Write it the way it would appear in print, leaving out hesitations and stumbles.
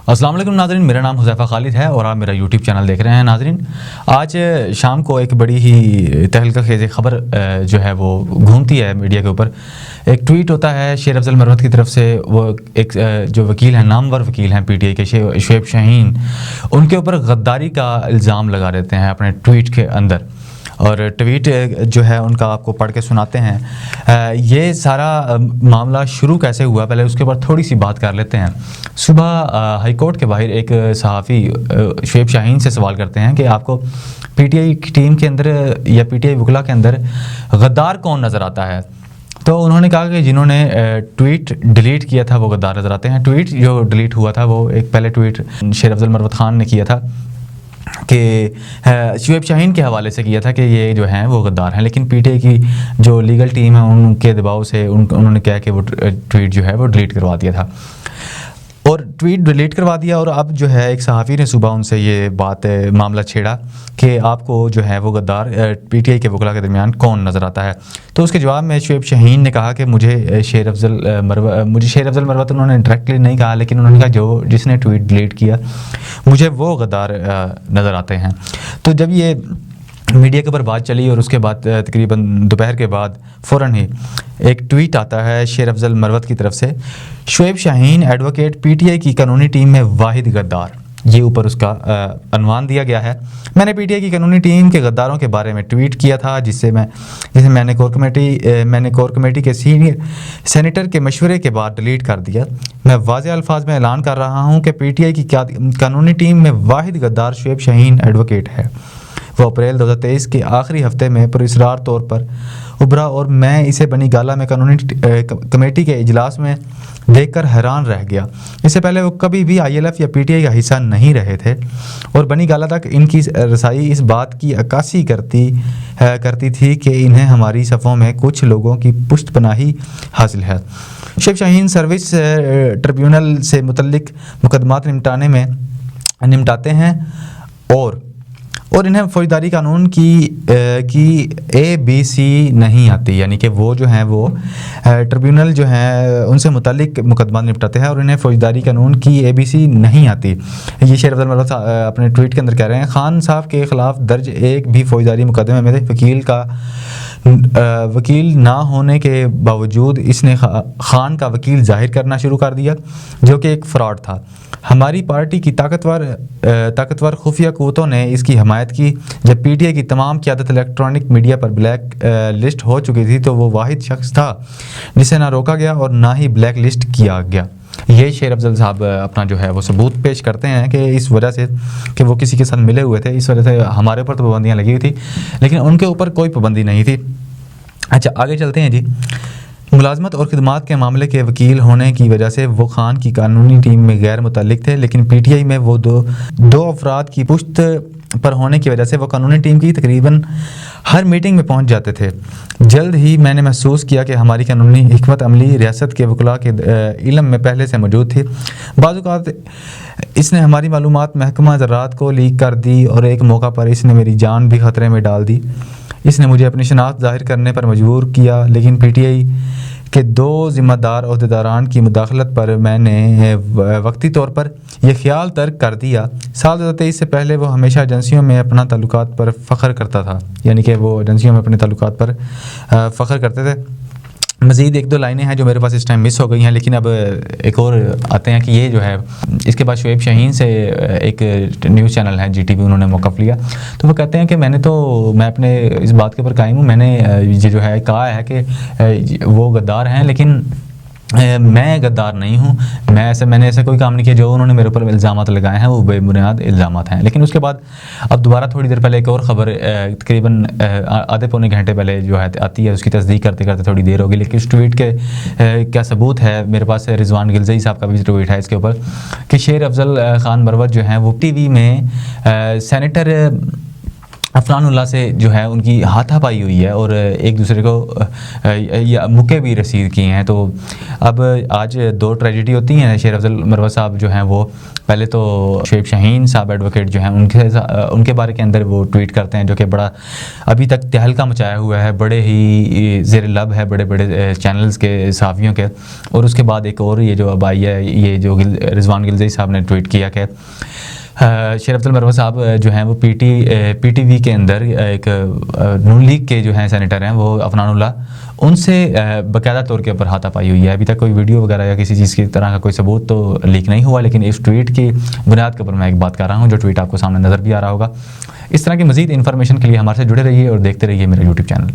السلام علیکم ناظرین، میرا نام حذیفہ خالد ہے اور آپ میرا یوٹیوب چینل دیکھ رہے ہیں۔ ناظرین، آج شام کو ایک بڑی ہی تہلکہ خیز خبر جو ہے وہ گھومتی ہے میڈیا کے اوپر۔ ایک ٹویٹ ہوتا ہے شیر افضل مروت کی طرف سے، وہ ایک جو وکیل ہیں، نامور وکیل ہیں پی ٹی آئی کے، شعیب شاہین، ان کے اوپر غداری کا الزام لگا دیتے ہیں اپنے ٹویٹ کے اندر، اور ٹویٹ جو ہے ان کا آپ کو پڑھ کے سناتے ہیں۔ یہ سارا معاملہ شروع کیسے ہوا، پہلے اس کے اوپر تھوڑی سی بات کر لیتے ہیں۔ صبح ہائی کورٹ کے باہر ایک صحافی شعیب شاہین سے سوال کرتے ہیں کہ آپ کو پی ٹی آئی کی ٹیم کے اندر یا پی ٹی آئی وکلا کے اندر غدار کون نظر آتا ہے؟ تو انہوں نے کہا کہ جنہوں نے ٹویٹ ڈیلیٹ کیا تھا وہ غدار نظر آتے ہیں۔ ٹویٹ جو ڈیلیٹ ہوا تھا وہ ایک پہلے ٹویٹ شیر افضل مروت خان نے کیا تھا کہ شعیب شاہین کے حوالے سے کیا تھا کہ یہ جو ہیں وہ غدار ہیں، لیکن پی ٹی آئی کی جو لیگل ٹیم ہے ان کے دباؤ سے انہوں نے کہا کہ وہ ٹویٹ جو ہے وہ ڈیلیٹ کروا دیا تھا، اور ٹویٹ ڈیلیٹ کروا دیا۔ اور اب جو ہے ایک صحافی نے صبح ان سے یہ بات معاملہ چھیڑا کہ آپ کو جو ہے وہ غدار پی ٹی آئی کے وکلا کے درمیان کون نظر آتا ہے؟ تو اس کے جواب میں شعیب شاہین نے کہا کہ مجھے شیر افضل مروت انہوں نے ڈائریکٹلی نہیں کہا، لیکن انہوں نے کہا جس نے ٹویٹ ڈیلیٹ کیا مجھے وہ غدار نظر آتے ہیں۔ تو جب یہ میڈیا کے اوپر بات چلی اور اس کے بعد تقریباً دوپہر کے بعد فوراً ہی ایک ٹویٹ آتا ہے شیر افضل مروت کی طرف سے، شعیب شاہین ایڈوکیٹ پی ٹی آئی کی قانونی ٹیم میں واحد غدار، یہ اوپر اس کا عنوان دیا گیا ہے۔ میں نے پی ٹی آئی کی قانونی ٹیم کے غداروں کے بارے میں ٹویٹ کیا تھا جسے میں نے کور کمیٹی کے سینیٹر کے مشورے کے بعد ڈیلیٹ کر دیا۔ میں واضح الفاظ میں اعلان کر رہا ہوں کہ پی ٹی آئی کی قانونی ٹیم میں واحد غدار شعیب شاہین ایڈوکیٹ ہے۔ وہ اپریل 2023 کے آخری ہفتے میں پراسرار طور پر ابھرا اور میں اسے بنی گالہ میں قانونی کمیٹی کے اجلاس میں دیکھ کر حیران رہ گیا۔ اس سے پہلے وہ کبھی بھی آئی ایل ایف یا پی ٹی آئی کا حصہ نہیں رہے تھے، اور بنی گالہ تک ان کی رسائی اس بات کی عکاسی کرتی تھی کہ انہیں ہماری صفوں میں کچھ لوگوں کی پشت پناہی حاصل ہے۔ شعیب شاہین سروس ٹریبیونل سے متعلق مقدمات نمٹاتے ہیں اور انہیں فوجداری قانون کی اے بی سی نہیں آتی، یعنی کہ وہ جو ہیں وہ ٹریبیونل جو ہیں ان سے متعلق مقدمات نپٹاتے ہیں اور انہیں فوجداری قانون کی اے بی سی نہیں آتی۔ یہ شیر افضل مروت اپنے ٹویٹ کے اندر کہہ رہے ہیں۔ خان صاحب کے خلاف درج ایک بھی فوجداری مقدمے میں وکیل نہ ہونے کے باوجود اس نے خان کا وکیل ظاہر کرنا شروع کر دیا، جو کہ ایک فراڈ تھا۔ ہماری پارٹی کی طاقتور خفیہ قوتوں نے اس کی حمایت کی۔ جب پی ٹی آئی کی تمام قیادت الیکٹرانک میڈیا پر بلیک لسٹ ہو چکی تھی تو وہ واحد شخص تھا جسے نہ روکا گیا اور نہ ہی بلیک لسٹ کیا گیا۔ یہ شیر افضل صاحب اپنا جو ہے وہ ثبوت پیش کرتے ہیں کہ اس وجہ سے کہ وہ کسی کے ساتھ ملے ہوئے تھے، اس وجہ سے ہمارے اوپر تو پابندیاں لگی ہوئی تھی لیکن ان کے اوپر کوئی پابندی نہیں تھی۔ اچھا آگے چلتے ہیں جی۔ ملازمت اور خدمات کے معاملے کے وکیل ہونے کی وجہ سے وہ خان کی قانونی ٹیم میں غیر متعلق تھے، لیکن پی ٹی آئی میں وہ دو افراد کی پشت پر ہونے کی وجہ سے وہ قانونی ٹیم کی تقریباً ہر میٹنگ میں پہنچ جاتے تھے۔ جلد ہی میں نے محسوس کیا کہ ہماری قانونی حکمت عملی ریاست کے وکلاء کے علم میں پہلے سے موجود تھی۔ بعض اوقات اس نے ہماری معلومات محکمہ زراعت کو لیک کر دی اور ایک موقع پر اس نے میری جان بھی خطرے میں ڈال دی۔ اس نے مجھے اپنی شناخت ظاہر کرنے پر مجبور کیا، لیکن پی ٹی آئی کے دو ذمہ دار عہدیداران کی مداخلت پر میں نے وقتی طور پر یہ خیال ترک کر دیا۔ سال 2023 سے پہلے وہ ہمیشہ ایجنسیوں میں اپنا تعلقات پر فخر کرتا تھا، یعنی کہ وہ ایجنسیوں میں اپنے تعلقات پر فخر کرتے تھے۔ مزید ایک دو لائنیں ہیں جو میرے پاس اس ٹائم مس ہو گئی ہیں، لیکن اب ایک اور آتے ہیں کہ یہ جو ہے اس کے بعد شعیب شاہین سے ایک نیوز چینل ہے جی ٹی وی، انہوں نے موقف لیا تو وہ کہتے ہیں کہ میں اپنے اس بات کے اوپر قائم ہوں، میں نے یہ جو ہے کہا ہے کہ وہ غدار ہیں، لیکن میں غدار نہیں ہوں، میں نے ایسا کوئی کام نہیں کیا۔ جو انہوں نے میرے اوپر الزامات لگائے ہیں وہ بے بنیاد الزامات ہیں۔ لیکن اس کے بعد اب دوبارہ تھوڑی دیر پہلے ایک اور خبر تقریباً آدھے پونے گھنٹے پہلے جو ہے آتی ہے، اس کی تصدیق کرتے کرتے تھوڑی دیر ہوگی، لیکن اس ٹویٹ کے کیا ثبوت ہے میرے پاس؟ رضوان گلزئی صاحب کا بھی ٹویٹ ہے اس کے اوپر کہ شیر افضل خان مروت جو ہیں وہ ٹی وی میں سینیٹر عفنان اللہ سے جو ہے ان کی ہاتھا پائی ہوئی ہے اور ایک دوسرے کو مکے بھی رسید کیے ہیں. تو اب آج دو ٹریجڈی ہوتی ہیں. شیر افضل مروت صاحب جو ہیں وہ پہلے تو شعیب شاہین صاحب ایڈوکیٹ جو ہیں ان کے بارے کے اندر وہ ٹویٹ کرتے ہیں جو کہ بڑا ابھی تک تہلکہ مچایا ہوا ہے, بڑے ہی زیر لب ہے بڑے بڑے چینلز کے صحافیوں کے. اور اس کے بعد ایک اور یہ جو اب آئی ہے, یہ جو رضوان گلزئی صاحب نے ٹویٹ کیا کہ شیر افضل مروت صاحب جو ہیں وہ پی ٹی وی کے اندر ایک نون لیگ کے جو ہیں سینیٹر ہیں وہ عفنان اللہ, ان سے باقاعدہ طور کے اوپر ہاتھا پائی ہوئی ہے. ابھی تک کوئی ویڈیو وغیرہ یا کسی چیز کی طرح کا کوئی ثبوت تو لیک نہیں ہوا, لیکن اس ٹویٹ کی بنیاد کے اوپر میں ایک بات کر رہا ہوں جو ٹویٹ آپ کو سامنے نظر بھی آ رہا ہوگا. اس طرح کی مزید انفارمیشن کے لیے ہمارے سے جڑے رہیے اور دیکھتے رہیے میرا یوٹیوب چینل.